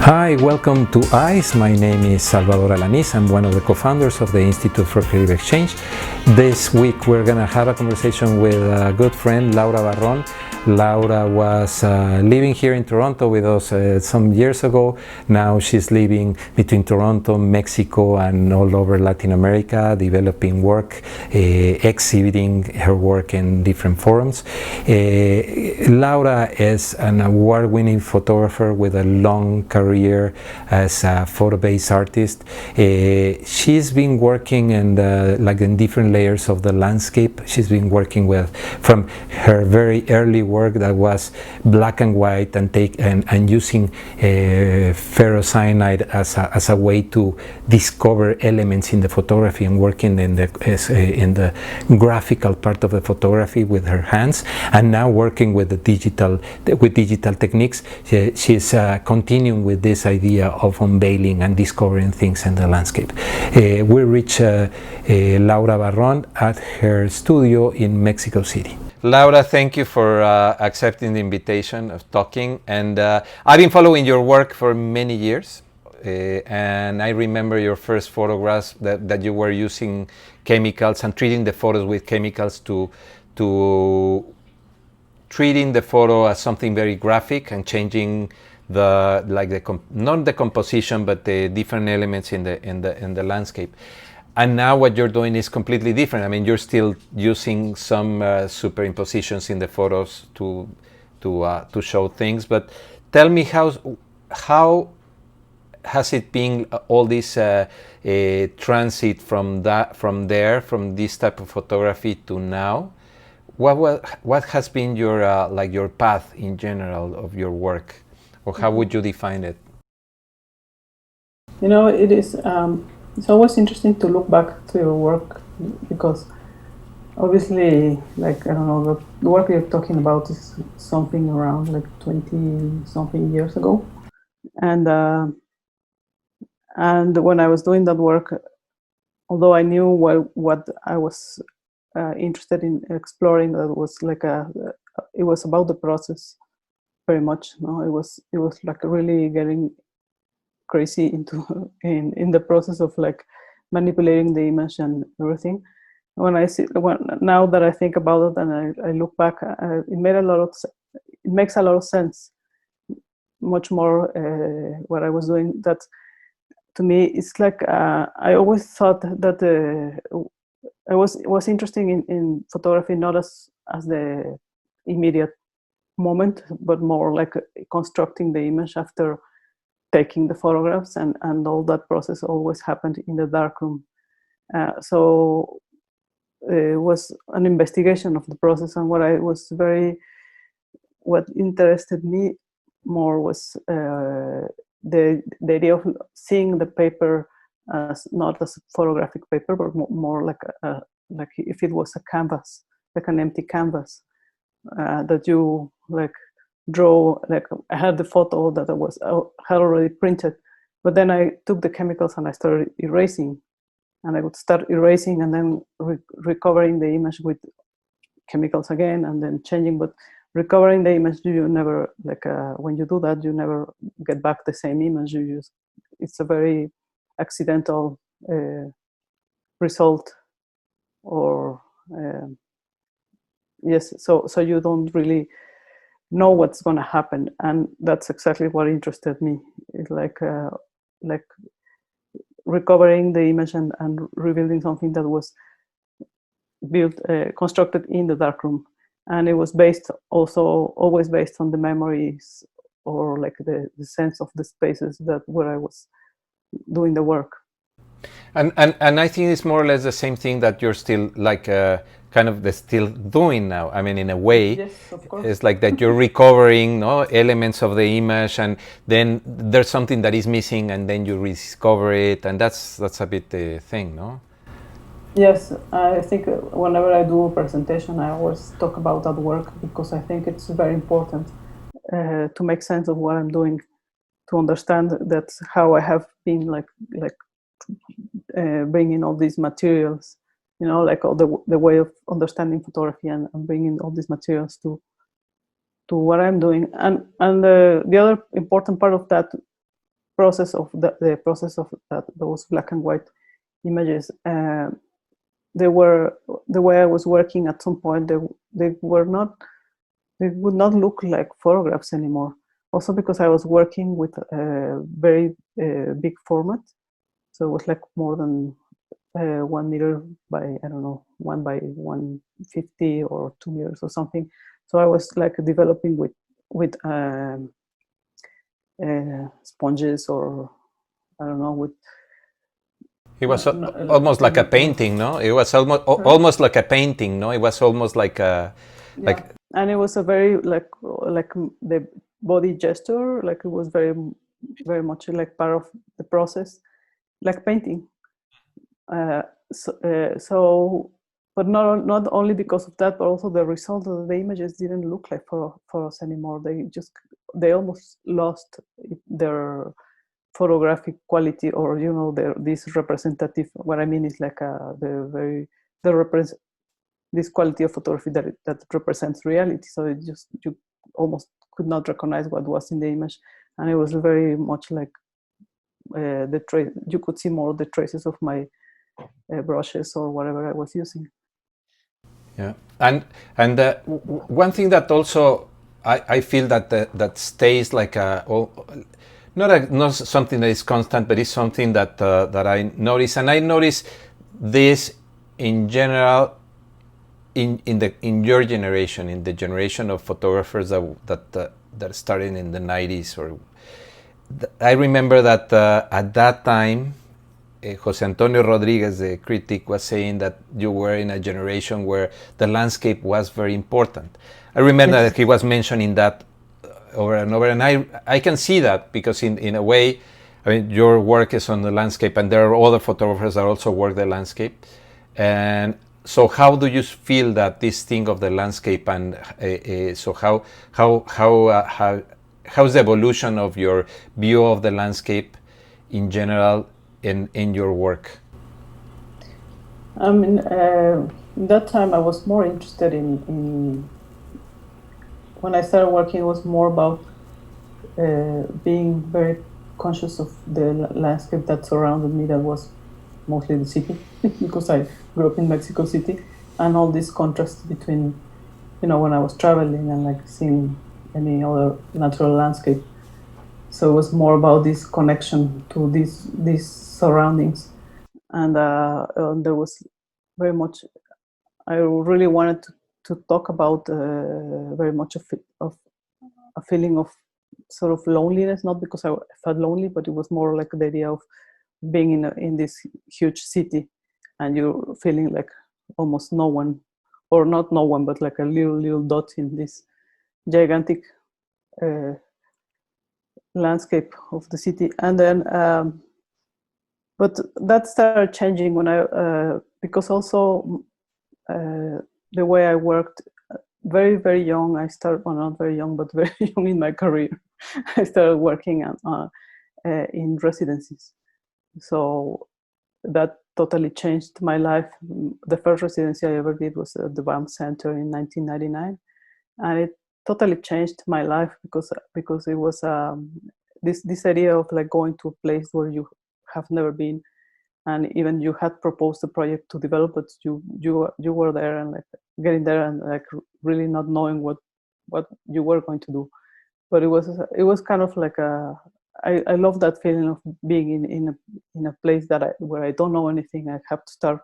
Hi, welcome to ICE. My name is Salvador Alanis. I'm one of the co-founders of the Institute for Creative Exchange. This week we're going to have a conversation with a good friend, Laura Barrón. Laura was living here in Toronto with us some years ago. Now she's living between Toronto, Mexico, and all over Latin America, developing work, exhibiting her work in different forums. Laura is an award-winning photographer with a long career as a photo-based artist. She's been working in different layers of the landscape. She's been working with, from her very early work that was black and white and using ferrocyanide as a way to discover elements in the photography and working in the graphical part of the photography with her hands, and now working with digital techniques. She's continuing with this idea of unveiling and discovering things in the landscape. We reach Laura Barrón at her studio in Mexico City. Laura, thank you for accepting the invitation of talking. And I've been following your work for many years. And I remember your first photographs that you were using chemicals and treating the photos with chemicals to treating the photo as something very graphic and changing not the composition but the different elements in the landscape. And now what you're doing is completely different. I mean, you're still using some superimpositions in the photos to show things. But tell me, how has it been, all this transit from this type of photography to now? What has been your path in general of your work, or how would you define it? You know, it is. It's always interesting to look back to your work, because obviously, like, I don't know, the work you're talking about is something around like 20-something years ago. And when I was doing that work, although I knew what I was interested in exploring, that was like it was about the process very much. No, it was like really getting crazy into in the process of like manipulating the image and everything. Now that I think about it and I look back, it makes a lot of sense. Much more what I was doing. That to me, it's like I always thought that I was interested in photography not as the immediate moment, but more like constructing the image after taking the photographs, and all that process always happened in the darkroom. So it was an investigation of the process, and what interested me more was the idea of seeing the paper as not as a photographic paper, but more like if it was a canvas, like an empty canvas that you like draw. Like I had the photo that had already printed, but then I took the chemicals and I started erasing, and I would start erasing and then recovering the image with chemicals again, and then changing. But recovering the image, you never, like when you do that, you never get back the same image. You use, it's a very accidental result, or yes, so you don't really know what's going to happen, and that's exactly what interested me. It's like recovering the image and rebuilding something that was constructed in the darkroom, and it was always based on the memories, or like the sense of the spaces where I was doing the work. And I think it's more or less the same thing that you're still like still doing now. I mean, in a way, yes, of course. It's like that you're recovering elements of the image, and then there's something that is missing, and then you rediscover it, and that's a bit the thing, no? Yes, I think whenever I do a presentation, I always talk about that work, because I think it's very important to make sense of what I'm doing, to understand that's how I have been bringing all these materials, like all the way of understanding photography, and bringing all these materials to what I'm doing. And the other important part of that process of the process of those black and white images. They were the way I was working at some point. They were not. They would not look like photographs anymore. Also because I was working with a very big format, so it was like more than 1 meter by, I don't know, 1 by 150 or 2 meters or something. So I was like developing with sponges, or I don't know, with It was almost like a painting, no? It was almost like a painting, no? It was almost like a yeah. And it was a very like the body gesture, like it was very much like part of the process, like painting. So but not only because of that, but also the result of the images didn't look like for us anymore. They almost lost their photographic quality, or this representative. What I mean is like this quality of photography that represents reality. So you almost could not recognize what was in the image, and it was very much like you could see more the traces of my brushes or whatever I was using. Yeah, and one thing that also I feel that stays like not something that is constant, but it's something that that I notice, and I notice this in general in your generation, in the generation of photographers that started in the 90s. I remember that at that time, Jose Antonio Rodriguez, the critic, was saying that you were in a generation where the landscape was very important. I remember that he was mentioning that over and over, and I can see that, because in a way, I mean, your work is on the landscape, and there are other photographers that also work the landscape. And so how do you feel that this thing of the landscape, and so how's the evolution of your view of the landscape in general in your work? I mean, in that time I was more interested in when I started working, it was more about being very conscious of the landscape that surrounded me, that was mostly the city, because I grew up in Mexico City, and all this contrast between, when I was traveling and like seeing any other natural landscape. So it was more about this connection to these surroundings, and there was very much. I really wanted to talk about very much of a feeling of sort of loneliness, not because I felt lonely, but it was more like the idea of being in this huge city, and you're feeling like almost no one, or not no one, but like a little dot in this gigantic landscape of the city. And then but that started changing when I because also the way I worked, very very young. I started, well, not very young, but very young in my career. I started working in residencies, so that totally changed my life. The first residency I ever did was at the BAM Center in 1999, and it totally changed my life because it was this idea of like going to a place where you have never been, and even you had proposed a project to develop, but you were there, and like getting there and like really not knowing what you were going to do. But it was kind of like I love that feeling of being in a place where I don't know anything. I have to start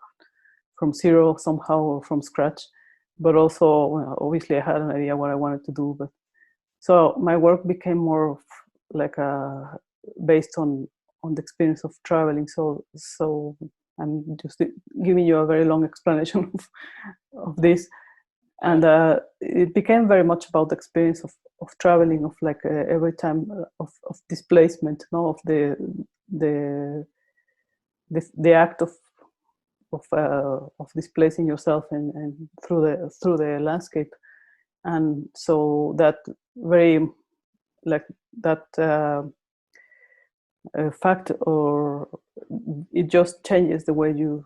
from zero somehow, or from scratch. But also, well, obviously, I had an idea what I wanted to do. But so my work became more of like based on the experience of traveling. So I'm just giving you a very long explanation of this. And it became very much about the experience of traveling, of like every time of displacement, of the act of displacing yourself and through the landscape. And so that very like that fact, or it just changes the way you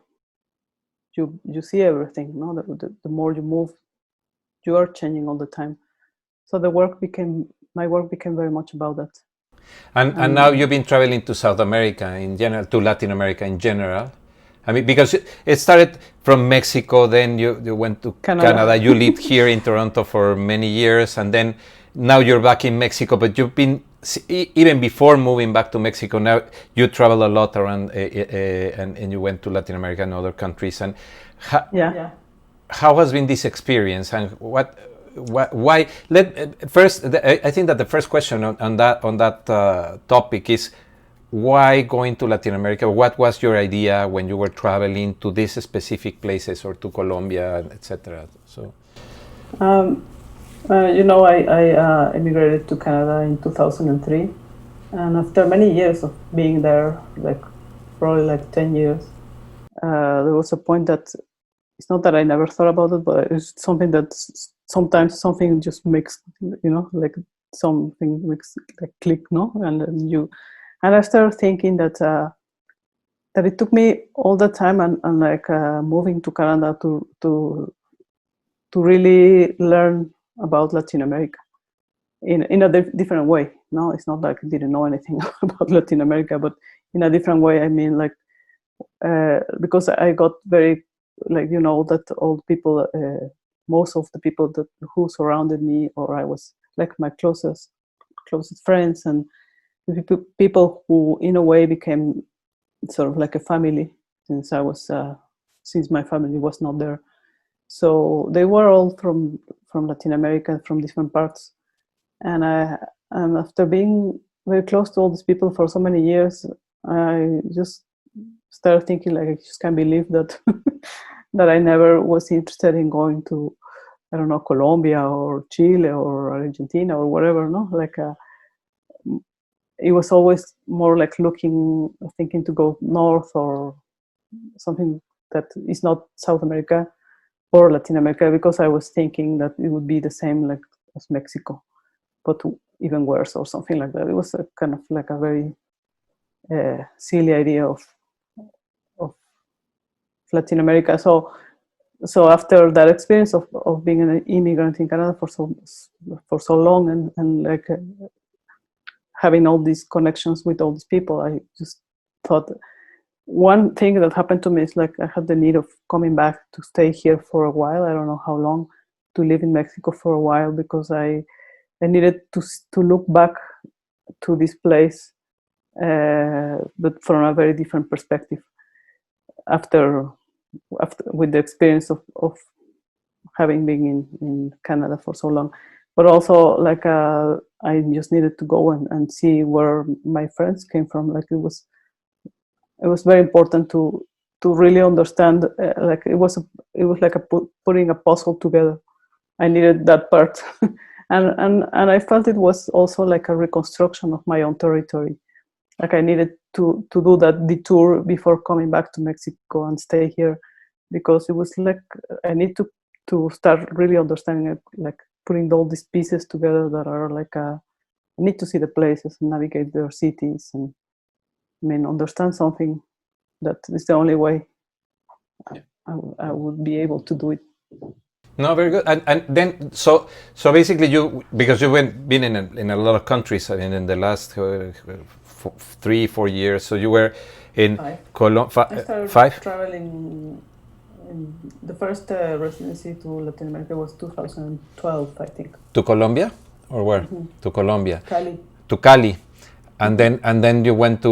see everything. The more you move, you are changing all the time. So my work became very much about that. And now you've been traveling to South America in general, to Latin America in general. I mean, because it started from Mexico, then you went to Canada. You lived here in Toronto for many years, and then now you're back in Mexico. But you've been, even before moving back to Mexico, now you travel a lot around, and you went to Latin America and other countries. And how has been this experience, and why? First, I think that the first question on that topic is, why going to Latin America? What was your idea when you were traveling to these specific places, or to Colombia, etc.? So, I immigrated to Canada in 2003, and after many years of being there, probably 10 years, there was a point that it's not that I never thought about it, but it's something that sometimes something just makes, something makes click, no? And I started thinking that it took me all the time and moving to Canada to really learn about Latin America in a different way. No, it's not like I didn't know anything about Latin America, but in a different way. I mean, because I got very, that all people, most of the people who surrounded me, or I was my closest friends, and people who in a way became sort of like a family, since my family was not there. So they were all from Latin America, from different parts, and after being very close to all these people for so many years, I just started thinking, I just can't believe that that I never was interested in going to, I don't know, Colombia or Chile or Argentina or whatever, no? It was always more thinking to go north or something that is not South America or Latin America, because I was thinking that it would be the same as Mexico, but even worse or something like that. It was a kind of a very silly idea of Latin America. So after that experience of being an immigrant in Canada for so long, and having all these connections with all these people, I just thought one thing that happened to me is I had the need of coming back to stay here for a while. I don't know how long, to live in Mexico for a while, because I needed to look back to this place, but from a very different perspective. After with the experience of having been in Canada for so long, but also I just needed to go and see where my friends came from. It was very important to really understand. It was like putting a puzzle together. I needed that part, and I felt it was also like a reconstruction of my own territory. I needed to do that detour before coming back to Mexico and stay here, because it was I need to start really understanding it, putting all these pieces together that are I need to see the places and navigate their cities, and understand something. That is the only way I would be able to do it. No, very good. And then so basically because you've been in a lot of countries. I mean, in the last 3-4 years. So you were in Colombia. I started 5 traveling. The first residency to Latin America was 2012, I think. To Colombia, or where? Mm-hmm. To Colombia. Cali. To Cali, and then you went to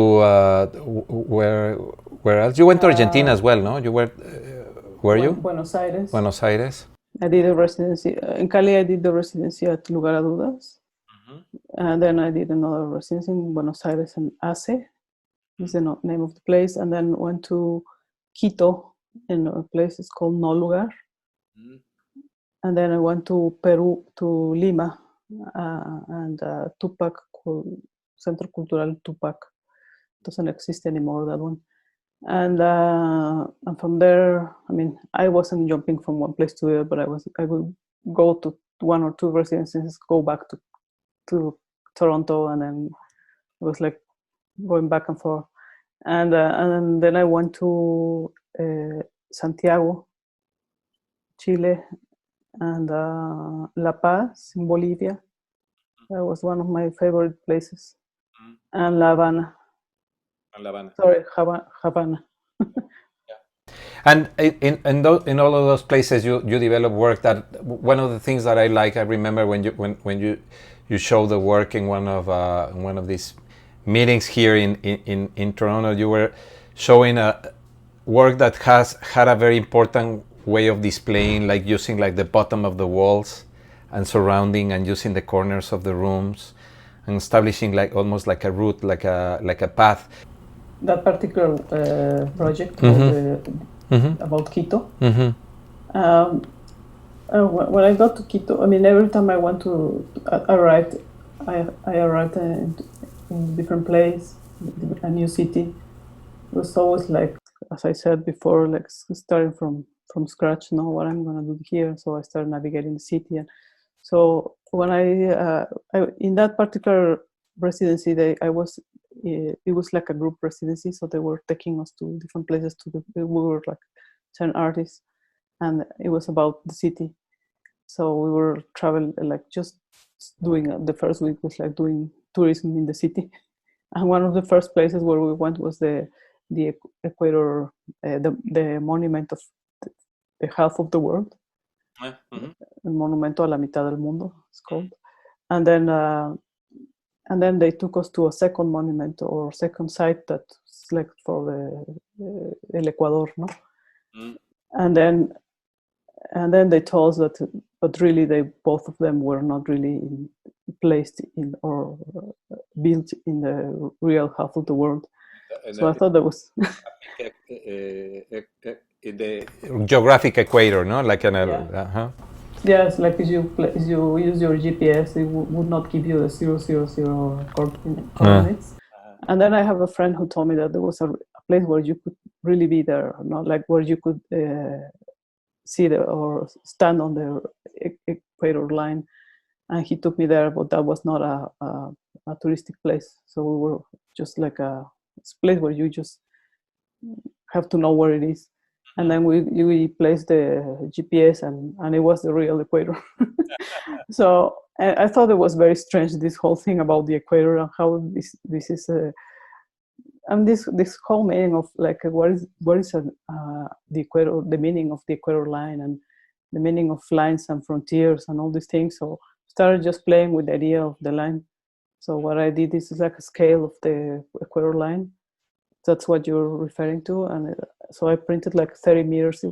where else? You went to Argentina as well, no? You were you? Buenos Aires. Buenos Aires. I did a residency in Cali. I did the residency at Lugar a Dudas, and then I did another residency in Buenos Aires and ACE is the name of the place, and then went to Quito in a place it's called No Lugar, and then I went to Peru, to Lima, and Tupac, Centro Cultural Tupac. Doesn't exist anymore, that one. And from there, I mean, I wasn't jumping from one place to the other, but I would go to 1 or 2 residencies, go back to Toronto, and then it was going back and forth. And then I went to Santiago, Chile, and La Paz in Bolivia. That was one of my favorite places. and La Habana. Sorry, Havana. And in all of those places, you develop work. That one of the things that I like. I remember when you show the work in one of these meetings here in Toronto. You were showing a work that had a very important way of displaying, like using like the bottom of the walls and surrounding and using the corners of the rooms and establishing like almost like a route, like a path. That particular project about Quito. When I got to Quito, I mean, every time I went to arrived, I arrived in different place, a new city. It was always like, as I said before, like starting from scratch, know what I'm gonna do here. So I started navigating the city, and so when I in that particular residency, it was like a group residency, so they were taking us to different places. We were like 10 artists, and it was about the city. So we were traveling, like just doing the first week was like doing tourism in the city, and one of the first places where we went was the equator, the monument of the half of the world, el monumento a la mitad del mundo, it's called, and then they took us to a second monument or second site that's like for the El Ecuador, no? And then they told us that, but really both of them were not really placed in or built in the real half of the world. So I thought that was the geographic equator, no? Like an Yes, like if you use your GPS, it would not give you the 000 coordinates. And then I have a friend who told me that there was a place where you could really be there, not like where you could see or stand on the equator line. And he took me there, but that was not a touristic place. So we were just like a place where you just have to know where it is. And then we placed the GPS, and it was the real equator. So I thought it was very strange, this whole thing about the equator and how this is and this whole meaning of like what is the equator, the meaning of the equator line and the meaning of lines and frontiers and all these things. So started just playing with the idea of the line. So what I did is like a scale of the equator line. That's what you're referring to, and so I printed like 30 meters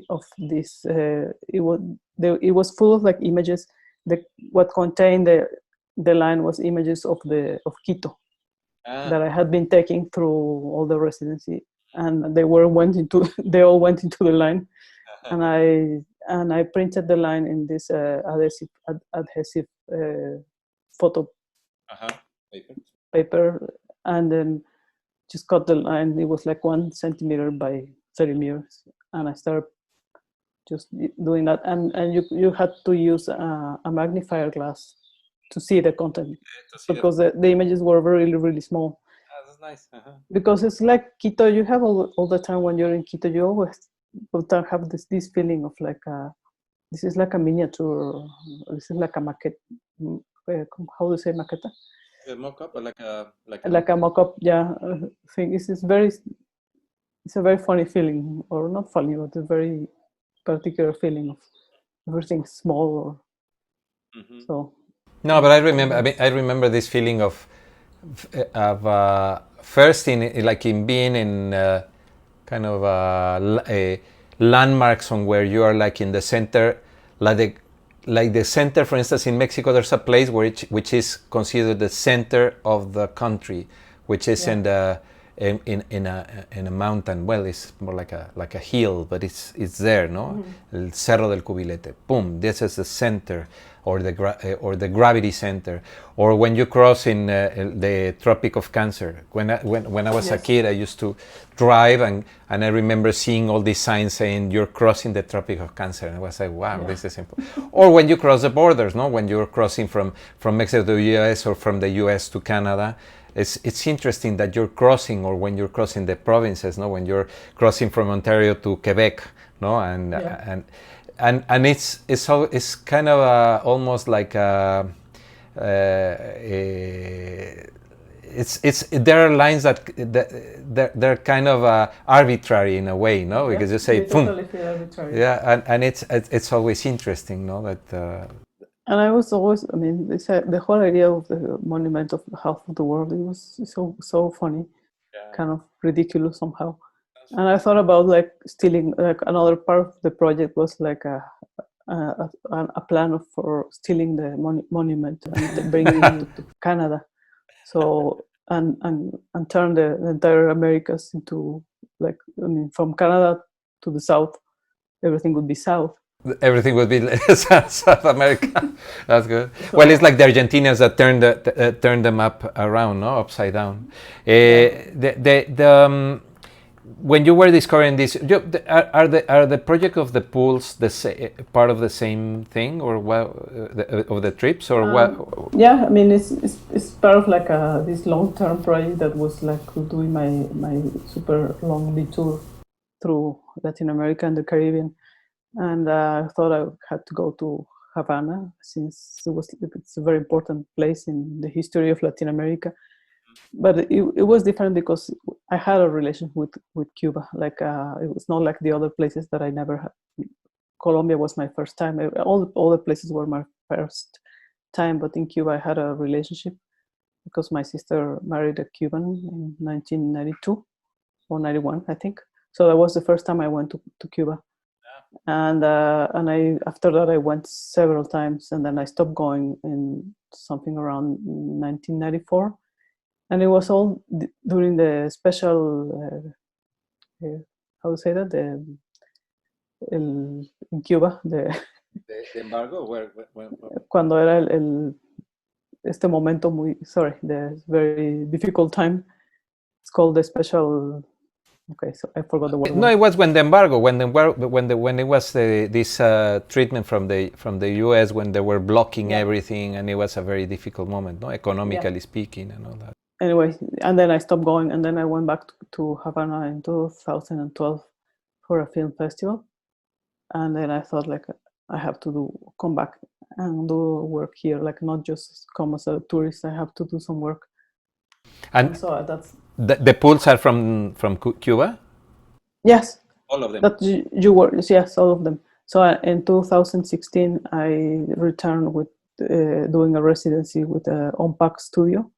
of this. It was full of like images. What contained the line was images of Quito that I had been taking through all the residency, and they all went into the line, and I printed the line in this adhesive photo paper, and then just cut the line. It was like 1 centimeter by 30 meters, and I started just doing that. And you had to use a magnifier glass to see the content, because the images were really, really small. That's nice. Because it's like Quito. You have all the time when you're in Quito, you always have this feeling of like this is like a miniature. This is like a maquette. How do you say maqueta? A mock-up, or like a mock-up, yeah. Thing. It's a very funny feeling, or not funny, but a very particular feeling of everything small. So. No, but I remember this feeling of first in being in kind of landmarks on where you are like in the center, like the center, for instance, in Mexico, there's a place which is considered the center of the country, which is in a mountain. Well, it's more like a hill, but it's there, no? El Cerro del Cubilete. Boom! This is the center, or the gravity center. Or when you cross in the Tropic of Cancer. When I was a kid, I used to drive, and I remember seeing all these signs saying you're crossing the Tropic of Cancer, and I was like, wow, this is simple. Or when you cross the borders, no? When you're crossing from Mexico to the US, or from the US to Canada. It's interesting that you're crossing, or when you're crossing the provinces, no? When you're crossing from Ontario to Quebec, no? And it's kind of almost like there are lines that they're kind of arbitrary in a way, no? Because you say, they totally feel arbitrary. Yeah, and it's always interesting, no? That. And I was always, I mean, they said the whole idea of the monument of half of the world, it was so funny, kind of ridiculous somehow. And I thought about like stealing, like another part of the project was like a plan for stealing the monument and bringing it to Canada. So and turn the entire Americas into, like, I mean, from Canada to the south, everything would be south. Everything would be South America. That's good. So, well, it's like the Argentinians that turned the map around, no, upside down. When you were discovering this, are the project of the pools part of the same thing, or what, of the trips, or what? Yeah, I mean, it's part of like this long-term project that was like doing my super long detour through Latin America and the Caribbean. And I thought I had to go to Havana, since it's a very important place in the history of Latin America. But it was different because I had a relation with Cuba. Like it was not like the other places that I never had. Colombia was my first time. All the places were my first time. But in Cuba, I had a relationship because my sister married a Cuban in 1992 or 91, I think. So that was the first time I went to Cuba. And I, after that, I went several times, and then I stopped going in something around 1994, and it was all during the special how to say that, in Cuba, the embargo, cuando era este momento the very difficult time. It's called the special. Okay, so I forgot the word. No, it was when the embargo, when it was this treatment from the U.S. when they were blocking everything, and it was a very difficult moment, no, economically speaking, and all that. Anyway, and then I stopped going, and then I went back to Havana in 2012 for a film festival, and then I thought, like, I have to come back and do work here, like not just come as a tourist. I have to do some work. And so that's. The pools are from Cuba? Yes. All of them? That you were, yes, all of them. So in 2016, I returned with doing a residency with Unpack Studio.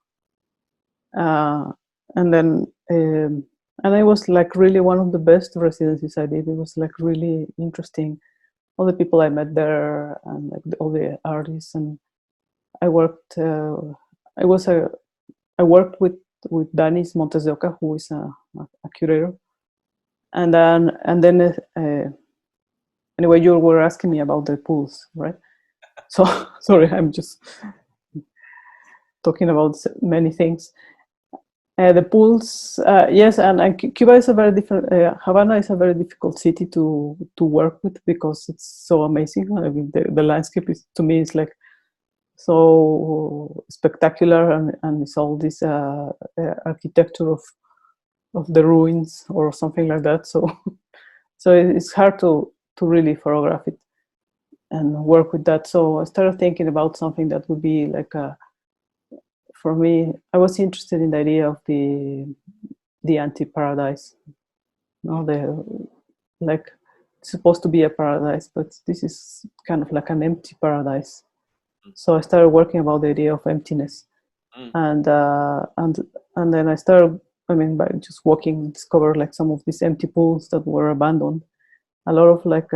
And then, and it was like really one of the best residencies I did. It was like really interesting. All the people I met there, and like all the artists, and I worked. I worked with Danis Montes de Oca, who is a curator, and then anyway, you were asking me about the pools, right? So sorry, I'm just talking about many things. The pools, yes, and Cuba is a very different. Havana is a very difficult city to work with because it's so amazing. I mean, the landscape is, to me, is like so spectacular, and it's all this architecture of the ruins or something like that. So it's hard to really photograph it and work with that. So I started thinking about something that would be like for me, I was interested in the idea of the anti-paradise. Like, it's supposed to be a paradise, but this is kind of like an empty paradise. So I started working about the idea of emptiness, and then I started. I mean, by just walking, discovered like some of these empty pools that were abandoned. A lot of like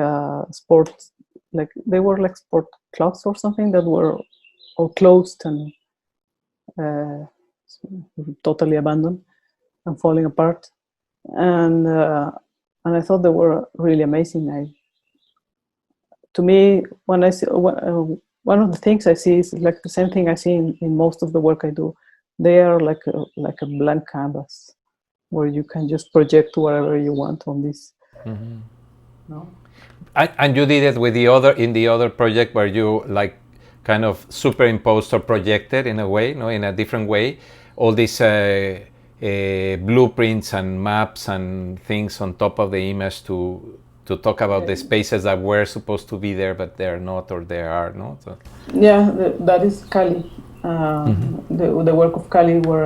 sports, like they were like sport clubs or something that were all closed and totally abandoned and falling apart. And I thought they were really amazing. To me, when I see one of the things I see is like the same thing I see in most of the work I do. They are like a blank canvas where you can just project whatever you want on this. Mm-hmm. No? And you did it with in the other project where you like kind of superimposed or projected in a way, no, in a different way, all these blueprints and maps and things on top of the image to talk about the spaces that were supposed to be there but they're not, or they are not. So. Yeah, that is Cali. the work of Cali, where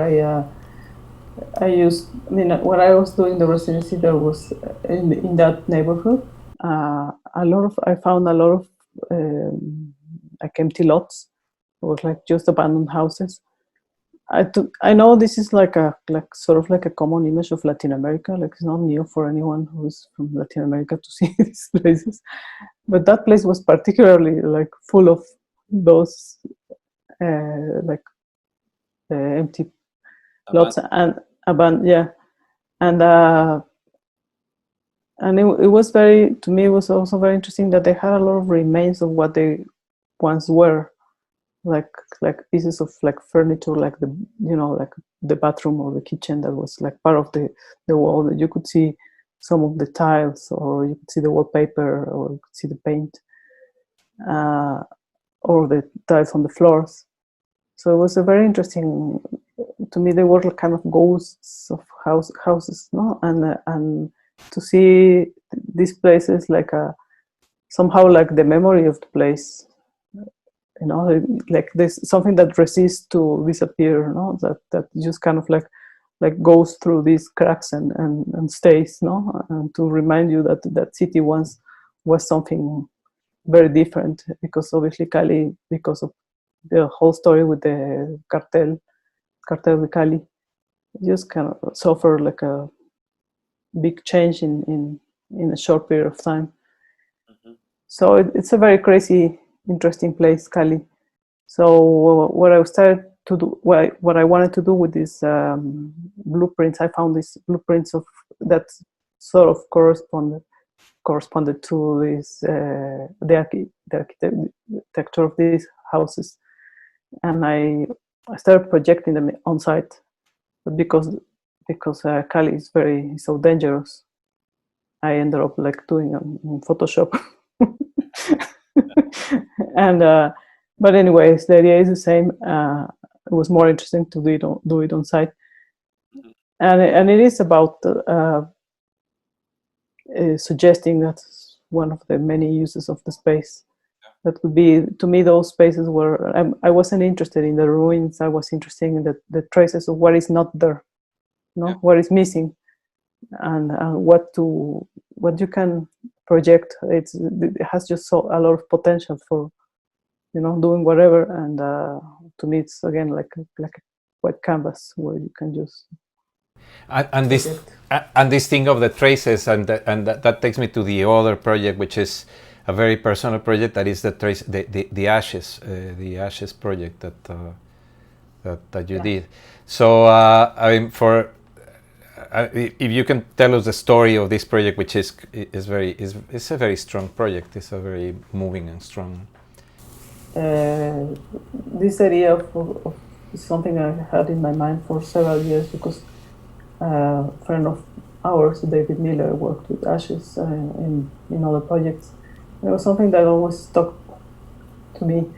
I used. I mean, when I was doing the residency, there was in that neighborhood I found a lot of like empty lots. It was like just abandoned houses. I know this is like sort of like a common image of Latin America. Like it's not new for anyone who's from Latin America to see these places, but that place was particularly like full of those like empty lots and yeah, and it was very, to me, it was also very interesting that they had a lot of remains of what they once were, like pieces of like furniture, like the like the bathroom or the kitchen that was like part of the wall, that you could see some of the tiles, or you could see the wallpaper, or you could see the paint, or the tiles on the floors. So it was a very interesting, to me, they were kind of ghosts of houses, no? And to see these places like somehow like the memory of the place, like there's something that resists to disappear, no? That just kind of like goes through these cracks and stays, no? And to remind you that that city once was something very different, because obviously Cali, because of the whole story with the cartel de Cali, just kind of suffered like a big change in a short period of time. So it's a very crazy, interesting place, Cali. So what I started to do, what I wanted to do with these blueprints, I found these blueprints of that sort of corresponded to this the architecture of these houses, and I started projecting them on site. But because Cali is so dangerous, I ended up like doing them in Photoshop. And but anyways, the idea is the same. It was more interesting to do it on site, and it is about suggesting that one of the many uses of the space. That would be, to me, those spaces where I wasn't interested in the ruins. I was interested in the traces of what is not there, what is missing, and what you can project. It has just a lot of potential for doing whatever. And to me, it's again like a white canvas where you can just and this thing of the traces, and that takes me to the other project, which is a very personal project, that is the ashes project that you did. So I mean, if you can tell us the story of this project, which is a very strong project. It's a very moving and strong. This idea of something I had in my mind for several years, because a friend of ours, David Miller, worked with ashes in other projects. It was something that always stuck to me,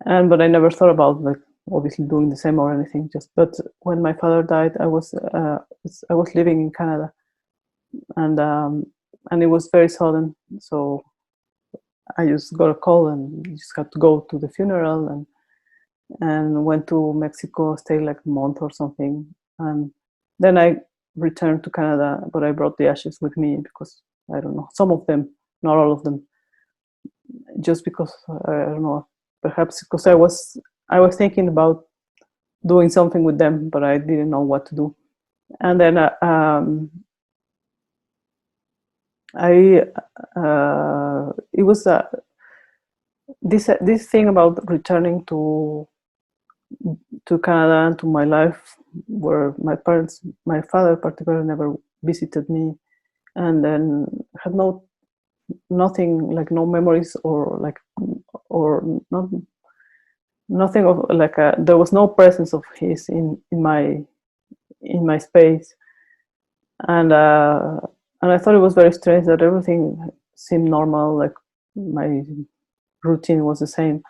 but I never thought about like obviously doing the same or anything. But when my father died, I was living in Canada, and it was very sudden. So I just got a call and just had to go to the funeral, and went to Mexico, stayed like a month or something, and then I returned to Canada. But I brought the ashes with me because I don't know, some of them, not all of them, just because I don't know, perhaps because I was thinking about doing something with them, but I didn't know what to do. And then it was this thing about returning to Canada and to my life, where my father particularly never visited me, and then had nothing, like no memories or nothing of like there was no presence of his in my space, and I thought it was very strange that everything seemed normal, like my routine was the same,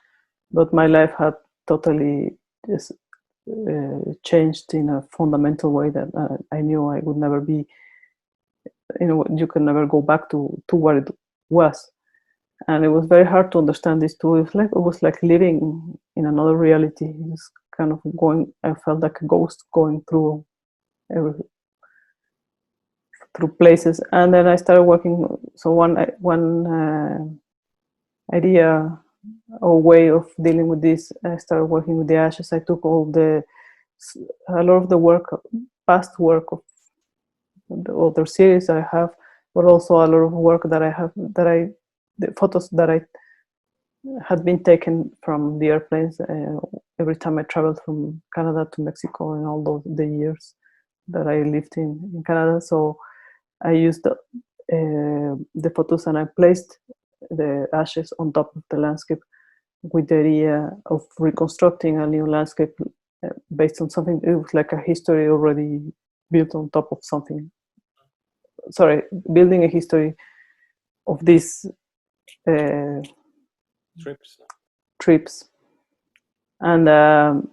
but my life had totally just changed in a fundamental way that I knew I would never be. You can never go back to what it was. And it was very hard to understand this too. It was like living in another reality. It's kind of going. I felt like a ghost going through through places. And then I started working. So one idea or way of dealing with this, I started working with the ashes. I took a lot of the work, past work of the other series I have, but also a lot of work that I have, the photos that I had been taken from the airplanes every time I traveled from Canada to Mexico in all the years that I lived in Canada. So I used the photos and I placed the ashes on top of the landscape with the idea of reconstructing a new landscape based on something. It was like a history already built on top of something. Sorry, building a history of these trips, and then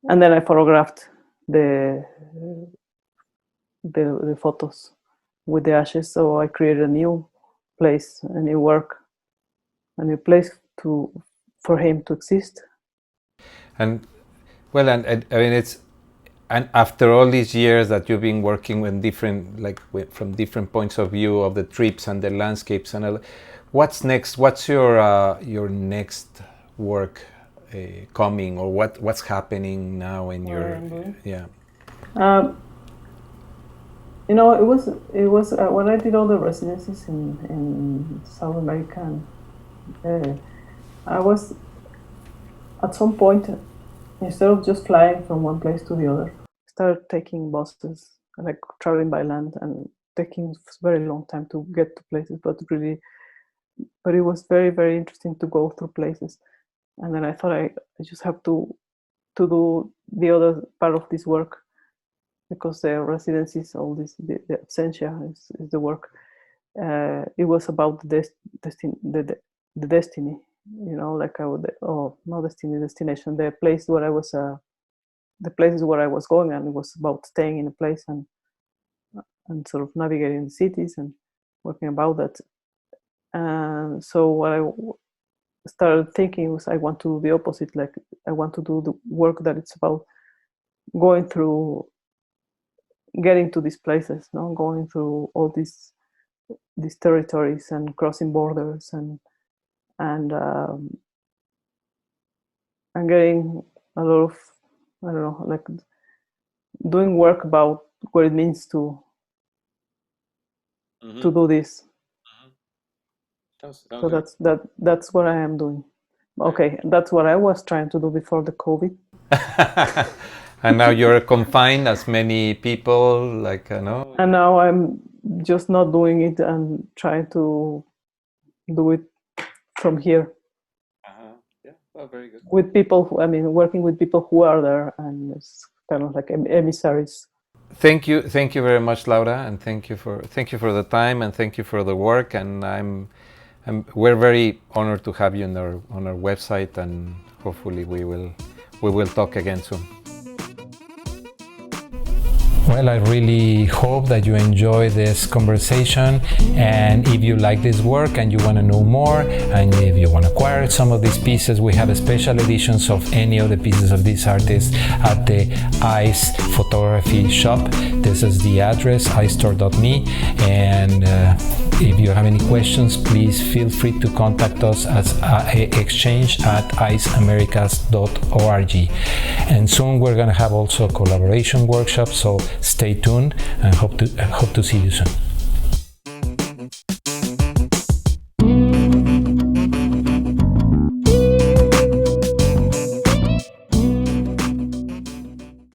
I photographed the photos with the ashes. So I created a new place, a new work, a new place for him to exist. And well, and I mean, it's, and after all these years that you've been working with different, from different points of view of the trips and the landscapes and all, what's next? What's your next work coming, or what's happening now in your You know, it was when I did all the residencies in South America. I was at some point, instead of just flying from one place to the other, started taking buses, like traveling by land, and taking a very long time to get to places. But it was very, very interesting to go through places. And then I thought I just have to do the other part of this work, because the residencies, all this, the absentia is the work. It was about the destiny, you know, like no destiny, destination, the place where I was, the places where I was going, and it was about staying in a place and sort of navigating the cities and working about that. And so what I started thinking was, I want to do the opposite. Like, I want to do the work that it's about going through, getting to these places, no, going through all these territories and crossing borders and getting a lot of, I don't know, like doing work about what it means to do this. So that's what I am doing. Okay, that's what I was trying to do before the COVID. And now you're confined as many people, like, no? And now I'm just not doing it and trying to do it from here. Yeah, well, very good. With people working with people who are there, and it's kind of like emissaries. Thank you very much, Laura, and thank you for the time, and thank you for the work. And we're very honored to have you on our website, and hopefully we will talk again soon. Well, I really hope that you enjoy this conversation, and if you like this work and you want to know more, and if you want to acquire some of these pieces, we have special editions of any of the pieces of these artists at the ICE photography shop. This is the address, icestore.me, and if you have any questions, please feel free to contact us at exchange@iceamericas.org. And soon we're going to have also a collaboration workshop, so stay tuned and hope to see you soon.